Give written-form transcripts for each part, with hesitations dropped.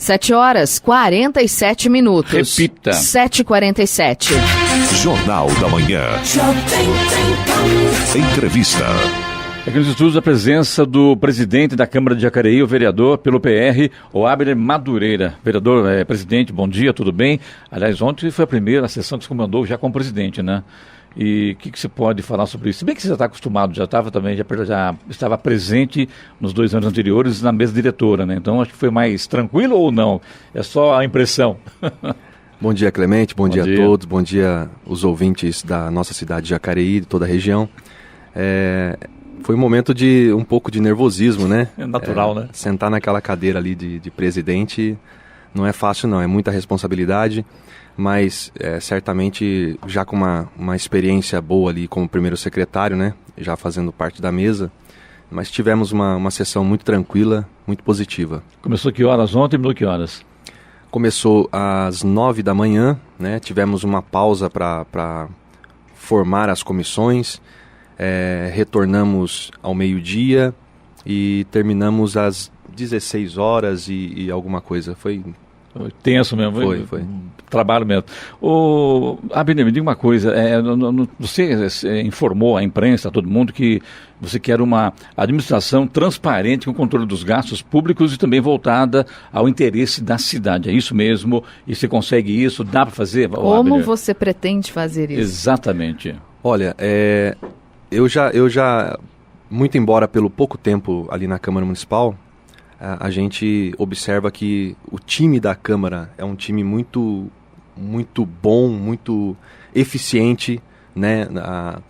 7h47. Repita. 7h47. Jornal da Manhã. Entrevista. Aqui nos estudos a presença do presidente da Câmara de Jacareí, o vereador pelo PR, o Abner Madureira. Vereador, presidente, bom dia, tudo bem? Aliás, ontem foi a primeira sessão que você comandou já como presidente, né? E o que você pode falar sobre isso? Se bem que você já está acostumado, já estava presente nos 2 anos anteriores na mesa diretora, né? Então acho que foi mais tranquilo ou não? É só a impressão. Bom dia, Clemente, bom dia a todos, bom dia os ouvintes da nossa cidade de Jacareí, de toda a região. Foi um momento de um pouco de nervosismo, né? É natural, né? Sentar naquela cadeira ali de presidente não é fácil não, é muita responsabilidade, mas certamente já com uma experiência boa ali como primeiro secretário, né? Já fazendo parte da mesa, mas tivemos uma sessão muito tranquila, muito positiva. Começou que horas ontem e terminou que horas? Começou às 9 da manhã, né? Tivemos uma pausa para formar as comissões. Retornamos ao meio-dia e terminamos às 16 horas e alguma coisa. Foi tenso mesmo. Foi. Trabalho mesmo. Abner, me diga uma coisa. Você informou a imprensa, a todo mundo, que você quer uma administração transparente com controle dos gastos públicos e também voltada ao interesse da cidade. É isso mesmo? E você consegue isso? Dá para fazer? Como Abner? você pretende fazer isso? Exatamente. Olha, eu já, muito embora pelo pouco tempo ali na Câmara Municipal, a gente observa que o time da Câmara é um time muito bom, muito eficiente, né?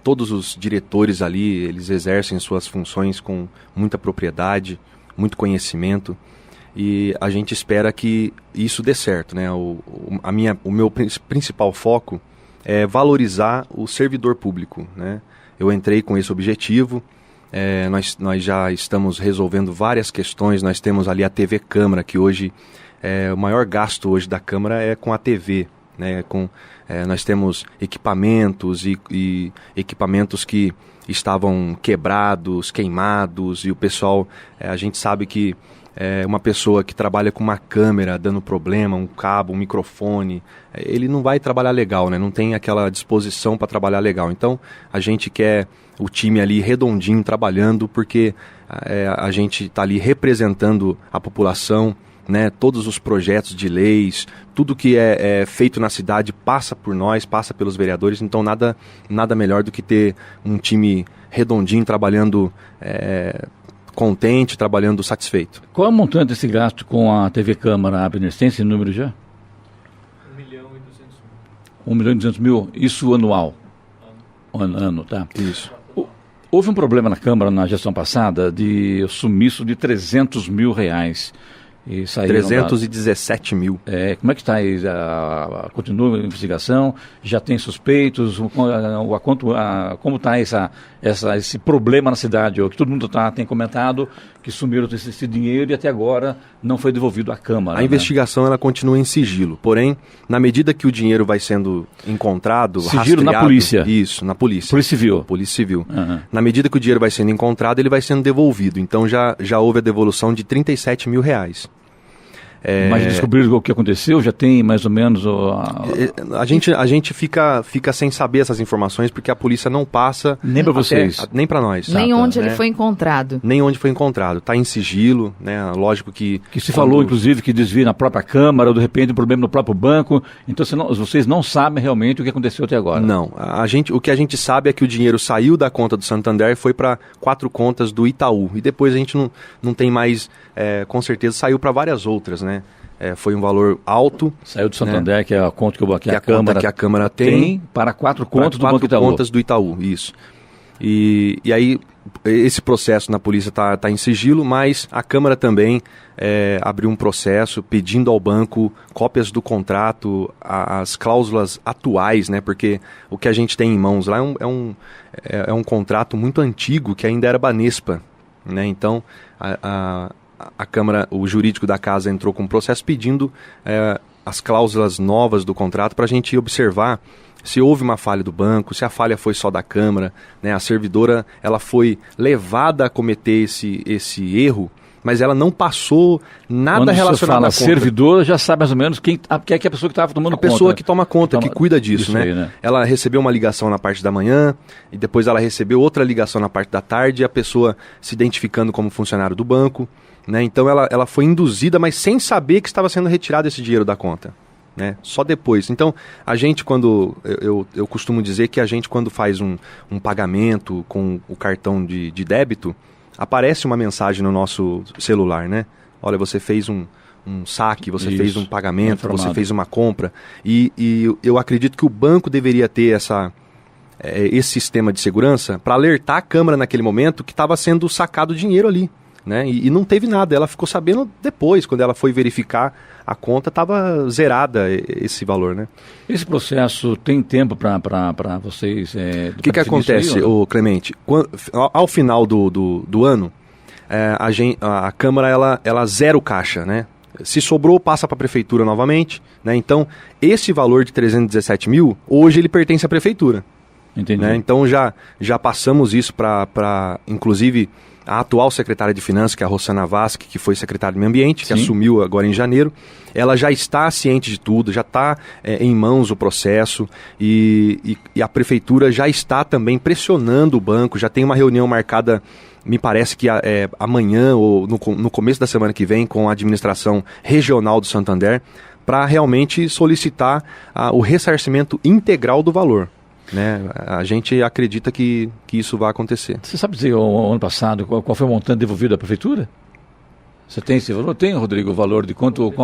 Todos os diretores ali, eles exercem suas funções com muita propriedade, muito conhecimento, e a gente espera que isso dê certo, né? O meu principal foco é valorizar o servidor público, né? Eu entrei com esse objetivo, nós já estamos resolvendo várias questões, nós temos ali a TV Câmara, que hoje, o maior gasto hoje da Câmara é com a TV, né? Nós temos equipamentos e equipamentos que estavam quebrados, queimados, e o pessoal, a gente sabe que uma pessoa que trabalha com uma câmera dando problema, um cabo, um microfone, ele não vai trabalhar legal, né? Não tem aquela disposição para trabalhar legal. Então, a gente quer o time ali redondinho trabalhando, porque a gente está ali representando a população, né? Todos os projetos de leis, tudo que é feito na cidade passa por nós, passa pelos vereadores, então nada melhor do que ter um time redondinho trabalhando contente, trabalhando satisfeito. Qual é o montante desse gasto com a TV Câmara, Abner? Tem esse número já? 1.200.000, isso anual? Ano, tá? Isso. Houve um problema na Câmara na gestão passada de sumiço de R$300 mil. E 317 mil. Como é que está aí? Continua a investigação? Já tem suspeitos? Como está esse problema na cidade? Que todo mundo tem comentado que sumiram esse dinheiro e até agora não foi devolvido à Câmara. A investigação ela continua em sigilo, porém, na medida que o dinheiro vai sendo encontrado, sigilo rastreado, na polícia? Isso, na polícia. Polícia Civil? Polícia Civil. Uhum. Na medida que o dinheiro vai sendo encontrado, ele vai sendo devolvido. Então já houve a devolução de R$37 mil. Mas descobriram o que aconteceu? Já tem mais ou menos... A gente fica sem saber essas informações, porque a polícia não passa... Nem para vocês? Nem para nós. Nem onde ele foi encontrado. Nem onde foi encontrado. Está em sigilo, né? Lógico que... Que se falou, inclusive, que desvia na própria Câmara, ou de repente um problema no próprio banco. Então vocês não sabem realmente o que aconteceu até agora. Não. O que a gente sabe é que o dinheiro saiu da conta do Santander e foi para 4 contas do Itaú. E depois a gente não tem mais... com certeza saiu para várias outras, né? Foi um valor alto. Saiu do Santander, né? Que é a conta que a Câmara tem para 4 contas do Banco Itaú. 4 contas do Itaú, isso. E aí, esse processo na polícia está em sigilo, mas a Câmara também abriu um processo pedindo ao banco cópias do contrato, as cláusulas atuais, né? Porque o que a gente tem em mãos lá é um contrato muito antigo que ainda era Banespa, né? Então, a Câmara, o jurídico da casa entrou com um processo pedindo as cláusulas novas do contrato para a gente observar se houve uma falha do banco, se a falha foi só da Câmara, né? A servidora ela foi levada a cometer esse erro, mas ela não passou nada relacionado à conta. Quando você fala servidor, já sabe mais ou menos quem é a pessoa que estava tomando conta. A pessoa que toma conta, que cuida disso, né? Aí, né? Ela recebeu uma ligação na parte da manhã, e depois ela recebeu outra ligação na parte da tarde, a pessoa se identificando como funcionário do banco, né? Então ela foi induzida, mas sem saber que estava sendo retirado esse dinheiro da conta. Né? Só depois. Então, a gente quando... Eu costumo dizer que a gente quando faz um pagamento com o cartão de débito, aparece uma mensagem no nosso celular, né? Olha, você fez um saque, você fez um pagamento, você fez uma compra. E eu acredito que o banco deveria ter esse sistema de segurança para alertar a Câmara naquele momento que estava sendo sacado dinheiro ali. Né? E não teve nada, ela ficou sabendo depois, quando ela foi verificar a conta, estava zerada esse valor, né? Esse processo tem tempo para vocês? O que acontece, Clemente? Ao final do ano, a Câmara ela zera o caixa, né? Se sobrou, passa para a Prefeitura novamente, né? Então, esse valor de 317 mil, hoje ele pertence à Prefeitura. Entendi. Né? Então, já passamos isso para inclusive... A atual secretária de Finanças, que é a Rossana Vasque, que foi secretária de Meio Ambiente, que assumiu agora em janeiro, ela já está ciente de tudo, já está em mãos o processo e a Prefeitura já está também pressionando o banco, já tem uma reunião marcada, me parece que amanhã ou no começo da semana que vem, com a administração regional do Santander, para realmente solicitar o ressarcimento integral do valor. Né? A gente acredita que isso vai acontecer. Você sabe dizer, o ano passado, qual foi o montante devolvido à Prefeitura? Você tem esse valor? Tem, Rodrigo, o valor de quanto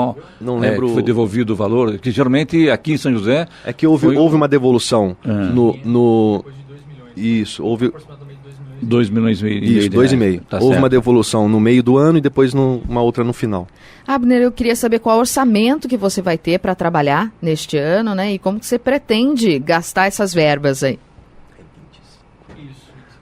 não lembro. Foi devolvido o valor? Que geralmente aqui em São José... É que houve uma devolução no... Isso, houve... 2 milhões e meio. Isso, 2,5. Tá houve certo. uma devolução no meio do ano e depois uma outra no final. Abner, eu queria saber qual orçamento que você vai ter para trabalhar neste ano, né? E como que você pretende gastar essas verbas aí?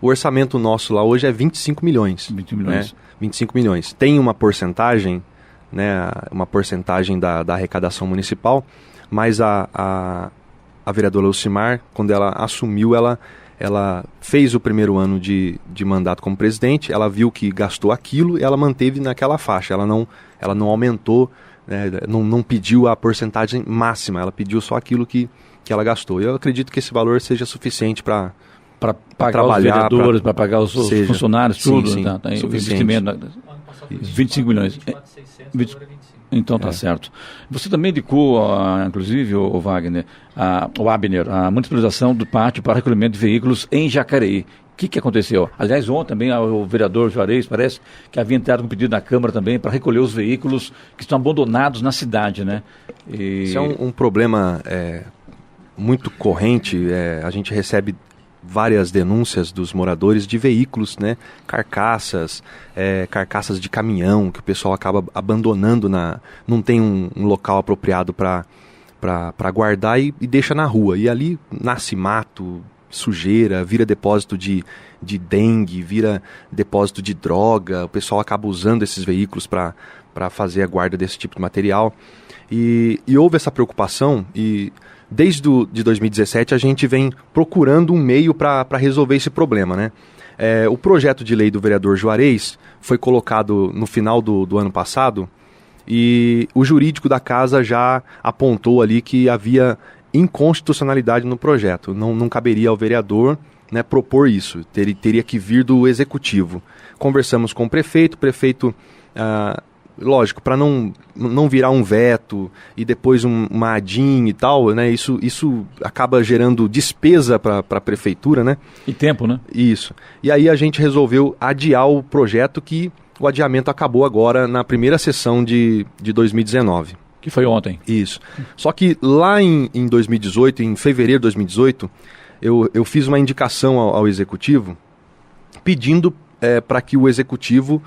O orçamento nosso lá hoje é 25 milhões. 20 milhões. Né? 25 milhões. Tem uma porcentagem, né? Uma porcentagem da arrecadação municipal, mas a vereadora Lucimar, quando ela assumiu, ela fez o primeiro ano de mandato como presidente, ela viu que gastou aquilo e ela manteve naquela faixa, ela não aumentou, né, não pediu a porcentagem máxima, ela pediu só aquilo que ela gastou. Eu acredito que esse valor seja suficiente para pagar trabalhar, os vereadores, para pagar os funcionários, tudo. Sim, tá, investimento. 25 milhões. Então tá certo. Você também indicou, inclusive, o Wagner, o Abner, a municipalização do pátio para recolhimento de veículos em Jacareí. O que aconteceu? Aliás, ontem também o vereador Juarez parece que havia entrado com pedido na Câmara também para recolher os veículos que estão abandonados na cidade, né? Isso é um problema muito corrente. A gente recebe várias denúncias dos moradores de veículos, né? Carcaças de caminhão que o pessoal acaba abandonando, não tem um local apropriado para guardar e deixa na rua. E ali nasce mato, sujeira, vira depósito de dengue, vira depósito de droga. O pessoal acaba usando esses veículos para fazer a guarda desse tipo de material. E houve essa preocupação e... Desde de 2017 a gente vem procurando um meio para resolver esse problema, né? O projeto de lei do vereador Juarez foi colocado no final do ano passado e o jurídico da casa já apontou ali que havia inconstitucionalidade no projeto. Não caberia ao vereador, né, propor isso, teria que vir do executivo. Conversamos com o prefeito, lógico, para não virar um veto e depois uma ADIM e tal, né? Isso acaba gerando despesa para a prefeitura, né? E tempo, né? Isso. E aí a gente resolveu adiar o projeto, que o adiamento acabou agora na primeira sessão de 2019. Que foi ontem. Isso. Só que lá em 2018, em fevereiro de 2018, eu fiz uma indicação ao executivo pedindo para que o executivo...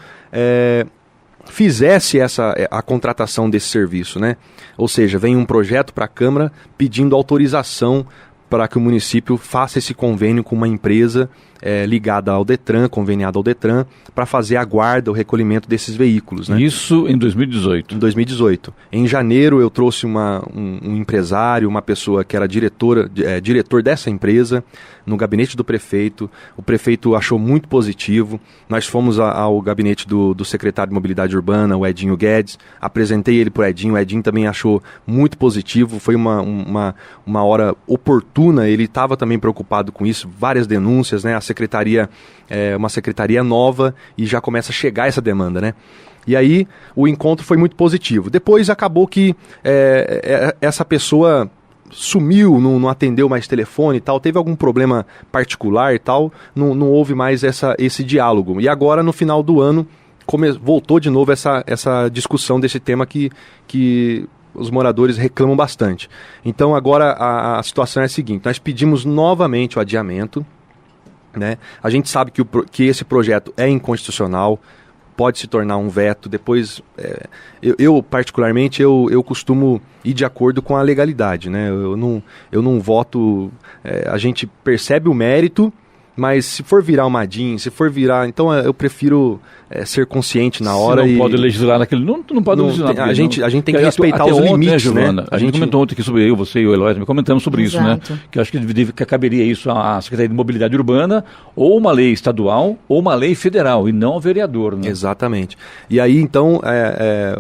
fizesse a contratação desse serviço, né? Ou seja, vem um projeto para a Câmara pedindo autorização para que o município faça esse convênio com uma empresa ligada ao Detran, conveniada ao Detran, para fazer a guarda, o recolhimento desses veículos. Né? Isso em 2018? Em 2018. Em janeiro eu trouxe um empresário, uma pessoa que era diretor dessa empresa, no gabinete do prefeito. O prefeito achou muito positivo. Nós fomos ao gabinete do secretário de Mobilidade Urbana, o Edinho Guedes, apresentei ele para o Edinho também achou muito positivo, foi uma hora oportuna, ele estava também preocupado com isso, várias denúncias, né? A secretaria é uma secretaria nova e já começa a chegar essa demanda, né? E aí o encontro foi muito positivo. Depois acabou que essa pessoa sumiu, não atendeu mais telefone e tal, teve algum problema particular e tal, não houve mais esse diálogo. E agora, no final do ano, voltou de novo essa discussão desse tema que os moradores reclamam bastante. Então agora a situação é a seguinte, nós pedimos novamente o adiamento, né? A gente sabe que esse projeto é inconstitucional, pode se tornar um veto. Depois, eu particularmente, eu costumo ir de acordo com a legalidade, né? Eu não voto, a gente percebe o mérito, mas se for virar uma DIN, se for virar... Então eu prefiro ser consciente na hora. Você não pode legislar naquele... Não pode legislar. A gente tem que respeitar os limites, né? A gente comentou ontem aqui sobre você e o Eloy, comentamos sobre Exato. isso, né? Que eu acho que caberia isso à Secretaria de Mobilidade Urbana, ou uma lei estadual, ou uma lei federal, e não ao vereador, né? Exatamente. E aí, então,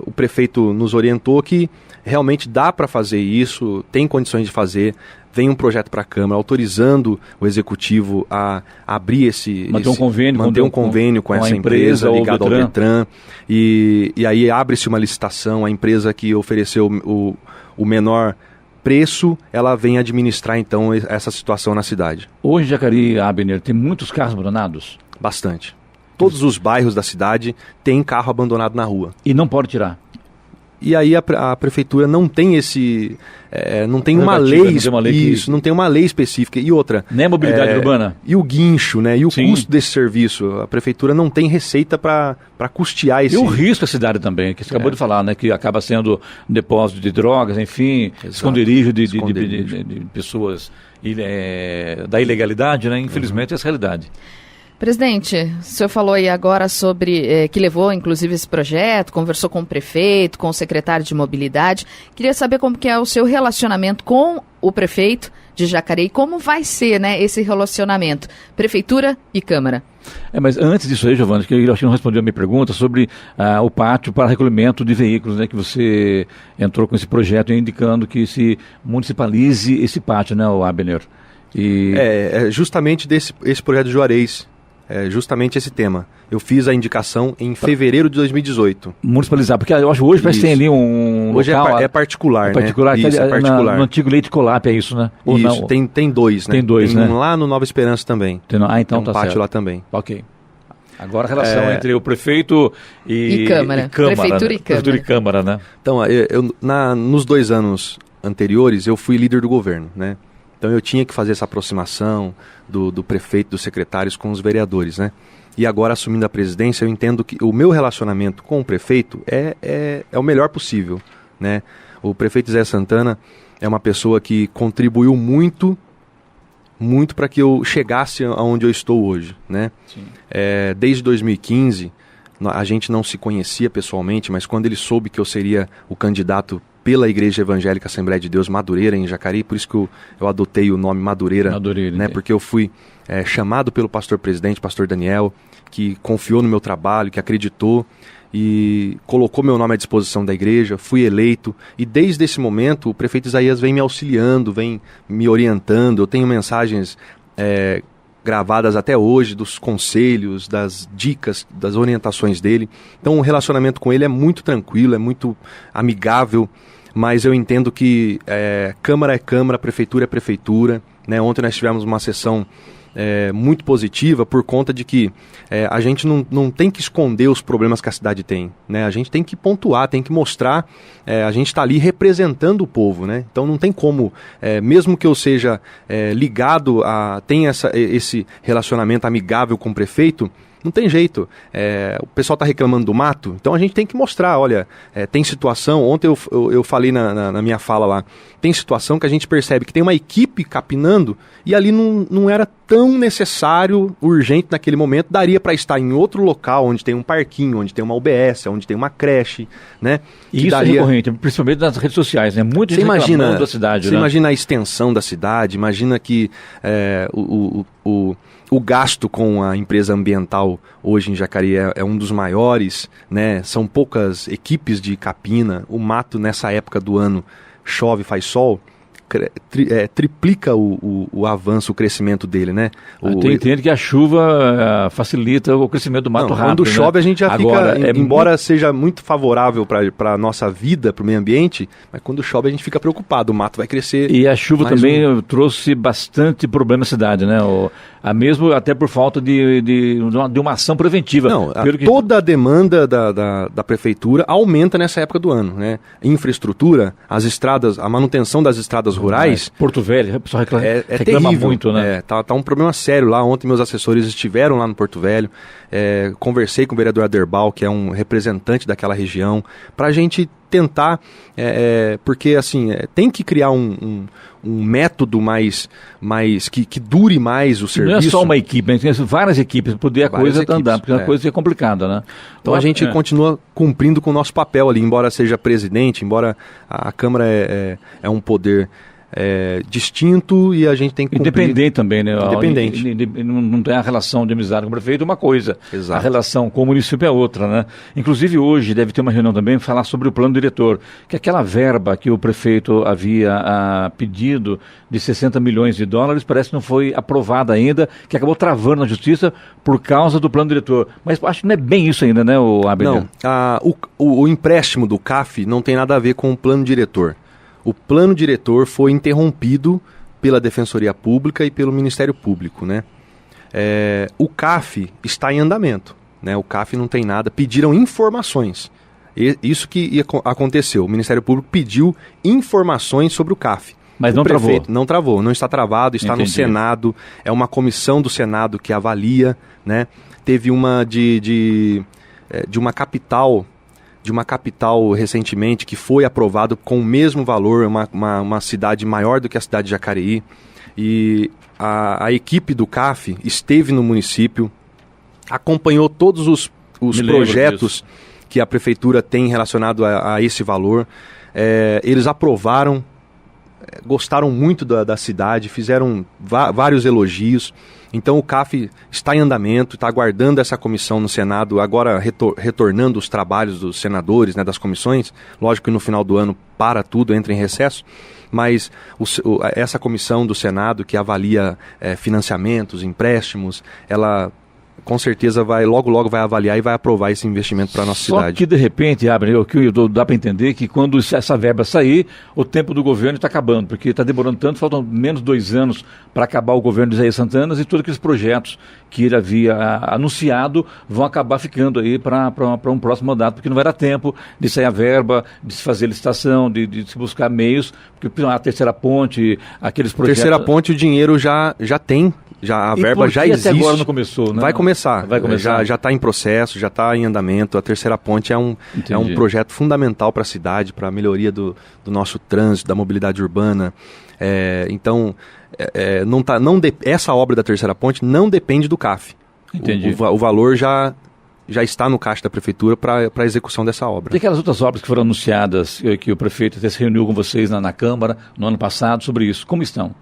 o prefeito nos orientou que realmente dá para fazer isso, tem condições de fazer. Vem um projeto para a Câmara autorizando o Executivo a abrir manter um convênio com essa empresa ligada ao Detran. E aí abre-se uma licitação, a empresa que ofereceu o menor preço, ela vem administrar então essa situação na cidade. Hoje, Jacareí, Abner, tem muitos carros abandonados? Bastante. Todos os bairros da cidade têm carro abandonado na rua. E não pode tirar? E aí a prefeitura não tem não tem uma lei, não tem uma lei específica. E outra... Nem a mobilidade urbana? E o guincho, né? E o custo desse serviço. A prefeitura não tem receita para custear esse... E o risco da cidade também, que você acabou de falar, né? Que acaba sendo um depósito de drogas, enfim, esconderijo de pessoas da ilegalidade, né? Infelizmente, essa é a realidade. Presidente, o senhor falou aí agora sobre que levou, inclusive, esse projeto, conversou com o prefeito, com o secretário de Mobilidade. Queria saber como que é o seu relacionamento com o prefeito de Jacareí, como vai ser, né, esse relacionamento, Prefeitura e Câmara. Mas antes disso aí, Giovana, que eu acho que não respondeu a minha pergunta sobre o pátio para recolhimento de veículos, né, que você entrou com esse projeto indicando que se municipalize esse pátio, né, o Abner? É justamente esse projeto de Juarez. É justamente esse tema. Eu fiz a indicação em fevereiro de 2018. Municipalizar, porque eu acho que hoje parece que tem ali um hoje local... é particular, né? Particular, isso, é particular. No antigo Leite Colap, é isso, né? Ou isso, não? Tem dois, né? Tem dois, né? Lá no Nova Esperança também. Então tem um pátio certo. Lá também. Ok. Agora a relação entre o prefeito e Câmara. Prefeitura, né? Prefeitura e Câmara, né? Então, nos 2 anos anteriores, eu fui líder do governo, né? Então eu tinha que fazer essa aproximação do prefeito, dos secretários com os vereadores, né? E agora, assumindo a presidência, eu entendo que o meu relacionamento com o prefeito é o melhor possível, né? O prefeito Zé Santana é uma pessoa que contribuiu muito para que eu chegasse aonde eu estou hoje, né? Desde 2015, a gente não se conhecia pessoalmente, mas quando ele soube que eu seria o candidato pela Igreja Evangélica Assembleia de Deus Madureira, em Jacareí, por isso que eu adotei o nome Madureira, né? Porque eu fui chamado pelo pastor-presidente, pastor Daniel, que confiou no meu trabalho, que acreditou e colocou meu nome à disposição da igreja, fui eleito, e desde esse momento o prefeito Isaías vem me auxiliando, vem me orientando. Eu tenho mensagens gravadas até hoje dos conselhos, das dicas, das orientações dele. Então o relacionamento com ele é muito tranquilo, é muito amigável, mas eu entendo que Câmara é Câmara, Prefeitura é Prefeitura, né? Ontem nós tivemos uma sessão muito positiva por conta de que a gente não tem que esconder os problemas que a cidade tem, né? A gente tem que pontuar, tem que mostrar, a gente está ali representando o povo, né? Então não tem como, mesmo que eu seja ligado tenha esse relacionamento amigável com o prefeito, Não tem jeito. O pessoal está reclamando do mato, então a gente tem que mostrar, olha, tem situação, ontem eu falei na minha fala lá, tem situação que a gente percebe que tem uma equipe capinando e ali não era tão necessário, urgente naquele momento, daria para estar em outro local, onde tem um parquinho, onde tem uma UBS, onde tem uma creche, né? E isso é recorrente, principalmente nas redes sociais, né? Muita gente reclamando da cidade, Você imagina a extensão da cidade, imagina que o gasto com a empresa ambiental hoje em Jacareí é um dos maiores, né? São poucas equipes de capina, o mato nessa época do ano chove, faz sol, triplica o avanço, o crescimento dele, né? Entende que a chuva facilita o crescimento do mato rápido. Quando chove, né? a gente já Agora, fica, embora seja muito favorável para a nossa vida, para o meio ambiente, mas quando chove a gente fica preocupado, o mato vai crescer. E a chuva também trouxe bastante problema na cidade, né? Mesmo até por falta de uma ação preventiva. Não, toda a demanda da prefeitura aumenta nessa época do ano, né? Infraestrutura, as estradas, a manutenção das estradas rurais. Porto Velho, o pessoal reclama terrível, muito, né? Tá um problema sério lá. Ontem meus assessores estiveram lá no Porto Velho, conversei com o vereador Aderbal, que é um representante daquela região, para a gente tentar, porque assim, tem que criar um método mais que dure mais o serviço. Não é só uma equipe, tem várias equipes para poder a coisa andar, porque a coisa é complicada, né? Então a gente continua cumprindo com o nosso papel ali, embora seja presidente, embora a Câmara é um poder distinto e a gente tem que cumprir. Independente também, né? Independente. Não tem a relação de amizade com o prefeito, uma coisa. Exato. A relação com o município é outra, né? Inclusive hoje deve ter uma reunião também para falar sobre o plano diretor, que aquela verba que o prefeito havia pedido de 60 milhões de dólares parece que não foi aprovada ainda, que acabou travando na justiça por causa do plano diretor. Mas acho que não é bem isso ainda, né, Abner? Não, o empréstimo do CAF não tem nada a ver com o plano diretor. O plano diretor foi interrompido pela Defensoria Pública e pelo Ministério Público, né? O CAF está em andamento, né? O CAF não tem nada, pediram informações. Isso que aconteceu, o Ministério Público pediu informações sobre o CAF. Mas não travou? Não travou, não está travado, está Entendi. no Senado, é uma comissão do Senado que avalia, né? Teve uma de uma capital recentemente que foi aprovado com o mesmo valor, uma cidade maior do que a cidade de Jacareí, e a equipe do CAF esteve no município, acompanhou todos os projetos que a prefeitura tem relacionado a esse valor, eles aprovaram, gostaram muito da cidade, fizeram vários elogios. Então o CAF está em andamento, está aguardando essa comissão no Senado, agora retornando os trabalhos dos senadores, né, das comissões. Lógico que no final do ano para tudo, entra em recesso, mas essa comissão do Senado que avalia financiamentos, empréstimos, ela com certeza logo vai avaliar e vai aprovar esse investimento para a nossa cidade. Só que de repente, Abner, dá para entender que quando essa verba sair, o tempo do governo está acabando, porque está demorando tanto, faltam menos 2 anos para acabar o governo de Isaías Santana e todos aqueles projetos que ele havia anunciado vão acabar ficando aí para um próximo mandato, porque não vai dar tempo de sair a verba, de se fazer licitação, de se buscar meios, porque a terceira ponte, aqueles projetos... Terceira ponte o dinheiro já tem. A verba já existe. Até agora não começou, né? Vai começar. Já está em processo, já está em andamento. A terceira ponte é um projeto fundamental para a cidade, para a melhoria do nosso trânsito, da mobilidade urbana. Essa obra da terceira ponte não depende do CAF. Entendi. O valor já está no caixa da prefeitura para a execução dessa obra. E aquelas outras obras que foram anunciadas, que o prefeito até se reuniu com vocês na Câmara no ano passado sobre isso, como estão?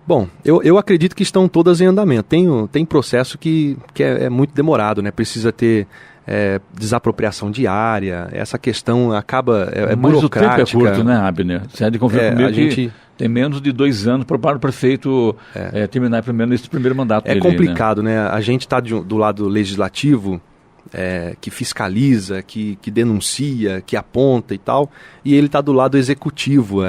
Bom, eu acredito que estão todas em andamento. Tem processo que é muito demorado, né? Precisa ter desapropriação de área, essa questão acaba Mas burocrática. Mas o tempo é curto, né, Abner? Você há de confiar comigo que tem menos de 2 anos para o prefeito terminar esse primeiro mandato dele. É complicado, né? A gente está do lado legislativo, que fiscaliza, que denuncia, que aponta e tal, e ele está do lado executivo.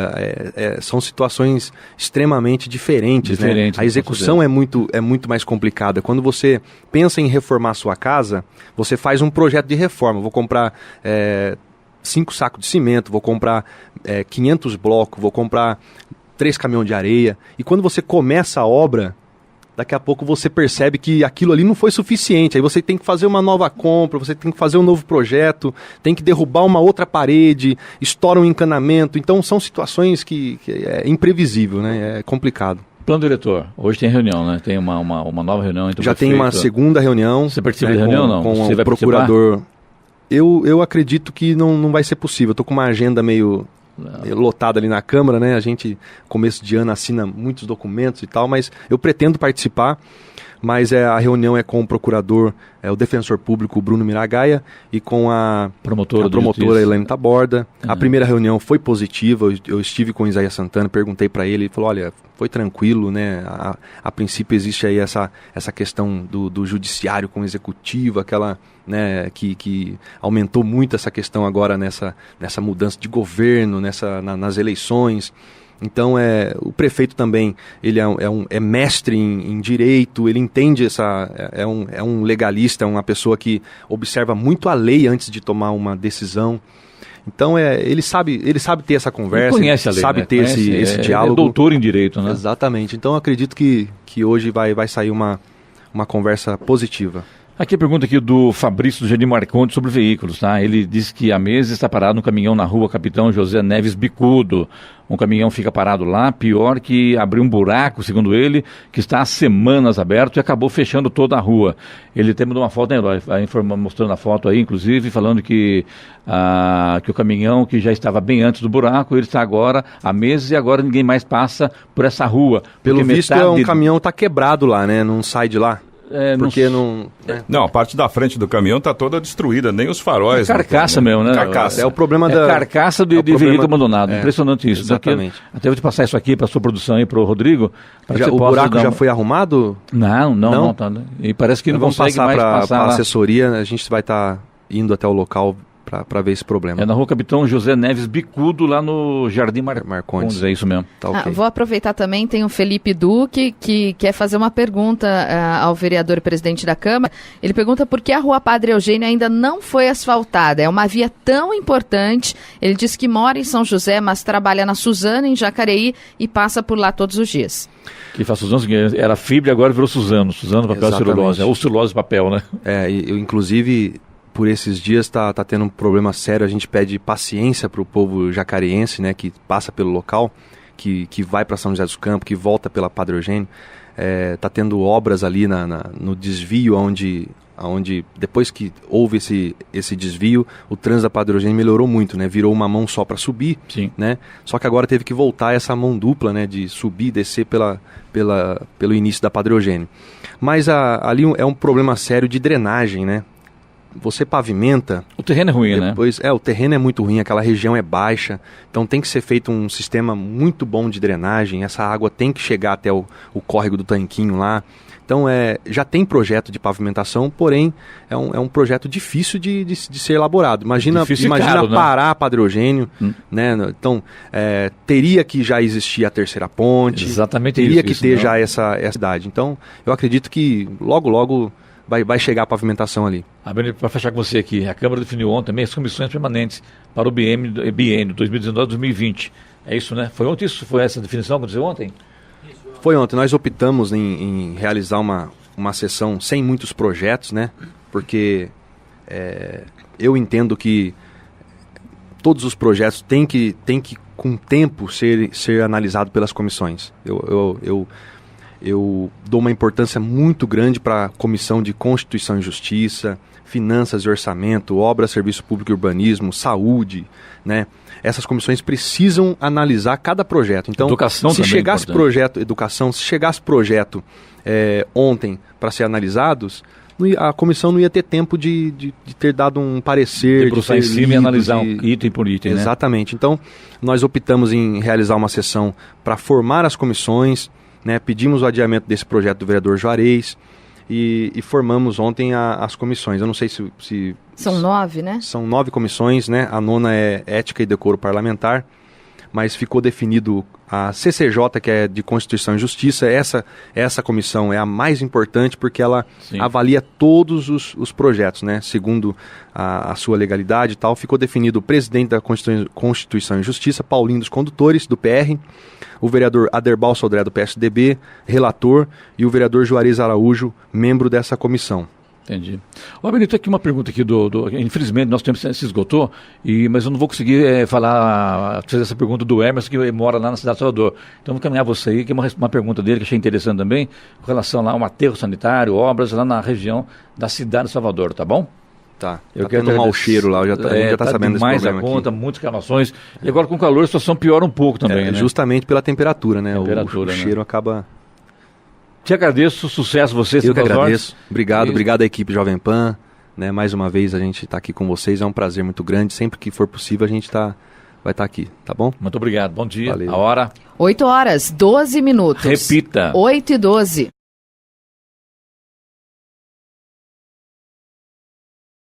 São situações extremamente diferentes, né? A execução é muito mais complicada. Quando você pensa em reformar sua casa, você faz um projeto de reforma. Vou comprar 5 sacos de cimento, vou comprar 500 blocos, vou comprar 3 caminhões de areia, e quando você começa a obra, daqui a pouco você percebe que aquilo ali não foi suficiente. Aí você tem que fazer uma nova compra, você tem que fazer um novo projeto, tem que derrubar uma outra parede, estoura um encanamento. Então são situações que é imprevisível, né? É complicado. Plano diretor, hoje tem reunião, né? Tem uma nova reunião entre o Já prefeito. tem uma segunda reunião. Você participa da reunião ou não? Com Você o vai procurador. Eu acredito que não vai ser possível. Eu tô com uma agenda meio lotada ali na Câmara, né? A gente, começo de ano, assina muitos documentos e tal, mas eu pretendo participar. Mas a reunião é com o procurador, o defensor público Bruno Miragaia e com a promotora Helene Taborda. A primeira reunião foi positiva, eu estive com o Isaías Santana, perguntei para ele, ele falou, olha, foi tranquilo, né? A princípio existe aí essa questão do judiciário com o executivo, aquela, né, que aumentou muito essa questão agora nessa mudança de governo, nas eleições. Então, o prefeito também, ele é mestre em direito, ele entende é um legalista, é uma pessoa que observa muito a lei antes de tomar uma decisão. Então, ele sabe ter essa conversa, ele conhece a lei, sabe, né? Ter esse diálogo. É doutor em direito, né? Exatamente. Então, eu acredito que hoje vai sair uma conversa positiva. Aqui a pergunta aqui do Fabrício do Jardim Marcondes sobre veículos, tá? Ele diz que há meses está parado um caminhão na rua Capitão José Neves Bicudo. Um caminhão fica parado lá, pior que abriu um buraco, segundo ele, que está há semanas aberto e acabou fechando toda a rua. Ele até mandou uma foto, né, mostrando a foto aí, inclusive, falando que o caminhão que já estava bem antes do buraco, ele está agora há meses e agora ninguém mais passa por essa rua. Pelo visto, caminhão está quebrado lá, né? Não sai de lá. Porque não... Não, a parte da frente do caminhão está toda destruída, nem os faróis. Carcaça mesmo, né? Carcaça. É o problema carcaça de veículo abandonado. Impressionante isso. Exatamente. Até vou te passar isso aqui para a sua produção aí, para o Rodrigo. O buraco já foi arrumado? Não. Tá, e parece que não consegue mais passar para a assessoria, a gente vai estar indo até o local para ver esse problema. É na rua Capitão José Neves Bicudo, lá no Jardim Marcondes. É isso mesmo. Tá, okay. Vou aproveitar também, tem o Felipe Duque, que quer fazer uma pergunta ao vereador e presidente da Câmara. Ele pergunta por que a rua Padre Eugênio ainda não foi asfaltada. É uma via tão importante. Ele diz que mora em São José, mas trabalha na Suzano, em Jacareí, e passa por lá todos os dias. Que faz Suzano, era fibra e agora virou Suzano. Suzano, papel e celulose. Ou celulose e papel, né? Eu, inclusive... Por esses dias tá tendo um problema sério, a gente pede paciência para o povo jacareense, né, que passa pelo local, que vai para São José dos Campos, que volta pela Padre Eugênio. Tá tendo obras ali no desvio, onde depois que houve esse desvio, o trânsito da Padre Eugênio melhorou muito, né, virou uma mão só para subir. Sim. Né, só que agora teve que voltar essa mão dupla, né, de subir e descer pelo início da Padre Eugênio. Mas ali é um problema sério de drenagem, né. Você pavimenta... O terreno é ruim, depois, né? O terreno é muito ruim, aquela região é baixa, então tem que ser feito um sistema muito bom de drenagem, essa água tem que chegar até o córrego do Tanquinho lá. Então, já tem projeto de pavimentação, porém, é um projeto difícil de ser elaborado. Imagina caro, parar a Padre Eugênio, né? Então, teria que já existir a terceira ponte. Exatamente. Teria que ter já essa cidade. Então, eu acredito que logo vai chegar a pavimentação ali. Para fechar com você aqui, a Câmara definiu ontem também as comissões permanentes para o biênio 2019-2020. É isso, né? Foi ontem isso? Foi essa definição que aconteceu ontem? Foi ontem. Nós optamos em realizar uma sessão sem muitos projetos, né? Porque eu entendo que todos os projetos têm que com o tempo, ser analisado pelas comissões. Eu dou uma importância muito grande para a Comissão de Constituição e Justiça, Finanças e Orçamento, Obras, Serviço Público e Urbanismo, Saúde, né? Essas comissões precisam analisar cada projeto. Então, educação se chegasse projeto, projeto ontem para ser analisados, a comissão não ia ter tempo de ter dado um parecer, de sair em cima e analisar item por item, né? Exatamente. Então, nós optamos em realizar uma sessão para formar as comissões, né, pedimos o adiamento desse projeto do vereador Juarez e formamos ontem as comissões. Eu não sei se... São 9, né? São 9 comissões, né? A 9ª é Ética e Decoro Parlamentar. mas ficou definido a CCJ, que é de Constituição e Justiça. Essa comissão é a mais importante porque ela avalia todos os projetos, né? Segundo a sua legalidade e tal. Ficou definido o presidente da Constituição e Justiça, Paulinho dos Condutores, do PR, o vereador Aderbal Sodré, do PSDB, relator, e o vereador Juarez Araújo, membro dessa comissão. Entendi. Ó, Benito, aqui uma pergunta aqui infelizmente, nosso tempo se esgotou, mas eu não vou conseguir fazer essa pergunta do Emerson, que mora lá na cidade de Salvador. Então, vou caminhar você aí, que é uma pergunta dele que achei interessante também, com relação lá ao aterro sanitário, obras lá na região da cidade de Salvador, tá bom? Tá. Eu quero tendo um mau cheiro lá, a gente já tá sabendo desse problema a conta, aqui. muitas reclamações. E agora com o calor a situação piora um pouco também, né? Justamente pela temperatura, né? O cheiro acaba... Te agradeço, sucesso você. Eu que agradeço. Obrigado à equipe Jovem Pan. Né? Mais uma vez a gente está aqui com vocês, é um prazer muito grande. Sempre que for possível a gente vai estar aqui, tá bom? Muito obrigado, bom dia. Valeu. A hora? 8h12. Repita. 8h12.